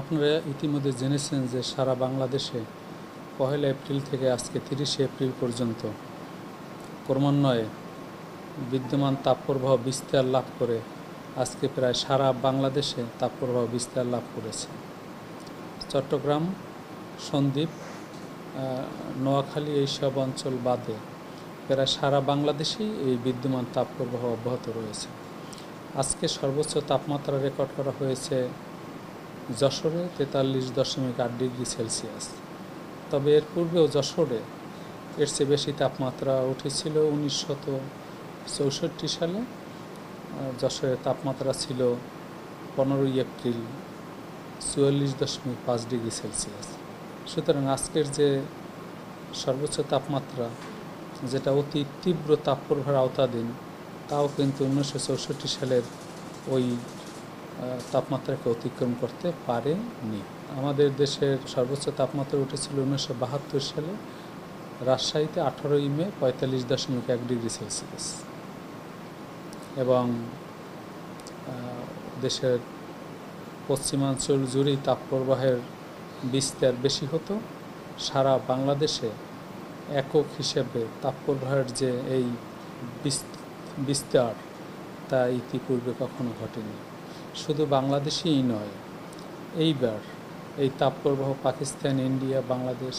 আপনারা ইতিমধ্যে জেনেছেন যে সারা বাংলাদেশে 1 এপ্রিল থেকে আজকে 30 এপ্রিল পর্যন্ত ক্রমান্বয়ে বিদ্যমান তাপপ্রবাহ বিস্তার লাভ করে আজকে প্রায় সারা বাংলাদেশে তাপপ্রবাহ বিস্তার লাভ করেছে। চট্টগ্রাম, সন্দ্বীপ, নোয়াখালী এইসব অঞ্চল বাদে প্রায় সারা বাংলাদেশেই এই বিদ্যমান তাপপ্রবাহ অব্যাহত রয়েছে। আজকে সর্বোচ্চ তাপমাত্রা রেকর্ড করা হয়েছে যশোরে 43.8 ডিগ্রি সেলসিয়াস। তবে এর পূর্বেও যশোরে এর চেয়ে বেশি তাপমাত্রা উঠেছিল 1964 সালে। যশোরের তাপমাত্রা ছিল 15 এপ্রিল 44.5 ডিগ্রি সেলসিয়াস। সুতরাং আজকের যে সর্বোচ্চ তাপমাত্রা, যেটা অতি তীব্র তাপপ্রবাহের আওতাধীন, তাও কিন্তু 1964 সালের ওই তাপমাত্রাকে অতিক্রম করতে পারেনি। আমাদের দেশের সর্বোচ্চ তাপমাত্রা উঠেছিল 1972 সালে রাজশাহীতে 18 মে 45.1 ডিগ্রি সেলসিয়াস। এবং দেশের পশ্চিমাঞ্চল জুড়েই তাপপ্রবাহের বিস্তার বেশি হতো। সারা বাংলাদেশে একক হিসেবে তাপপ্রবাহের যে এই বিস্তার, তা ইতিপূর্বে কখনো ঘটেনি। শুধু বাংলাদেশেই নয়, এইবার এই তাপপ্রবাহ Pakistan, India, Bangladesh,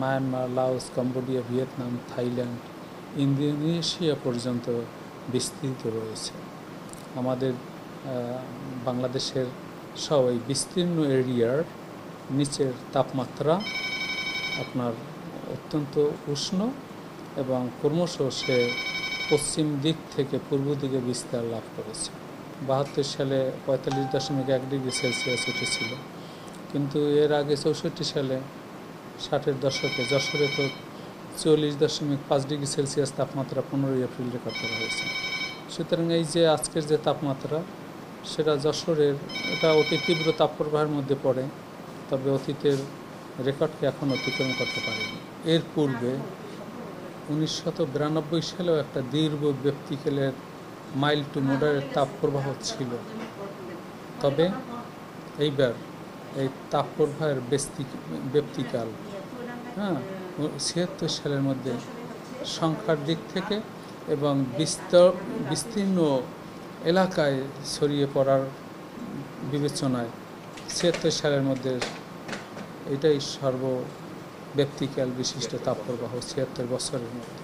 Myanmar, Laos, Cambodia, Vietnam, Thailand, Indonesia পর্যন্ত বিস্তৃত রয়েছে। আমাদের বাংলাদেশের সব এই বিস্তীর্ণ এরিয়ার নিচের তাপমাত্রা আপনার অত্যন্ত উষ্ণ এবং ক্রমশ সে পশ্চিম দিক থেকে পূর্ব দিকে বিস্তার লাভ করেছে। 72 সালে 45.1 ডিগ্রি সেলসিয়াস উঠেছিল, কিন্তু এর আগে 64 সালে 60-এর দশকে যশোরে তো 44.5 ডিগ্রি সেলসিয়াস তাপমাত্রা 15 এপ্রিল রেকর্ড করা হয়েছে। সুতরাং এই যে আজকের যে তাপমাত্রা, সেটা যশোরের এটা অতি তীব্র তাপপ্রবাহের মধ্যে পড়ে, তবে অতীতের রেকর্ডকে এখন অতিক্রম করতে পারেনি। এর পূর্বে 1992 সালেও একটা দীর্ঘ ব্যক্তিকালের মাইল্ড টু মডারেট তাপপ্রবাহ ছিল। তবে এইবার এই তাপপ্রবাহের ব্যক্তিকাল 76 সালের মধ্যে সংখ্যার দিক থেকে এবং বিস্তীর্ণ এলাকায় ছড়িয়ে পড়ার বিবেচনায় 76 সালের মধ্যে এটাই সর্বব্যক্তিকাল বিশিষ্ট তাপপ্রবাহ 76 বছরের মধ্যে।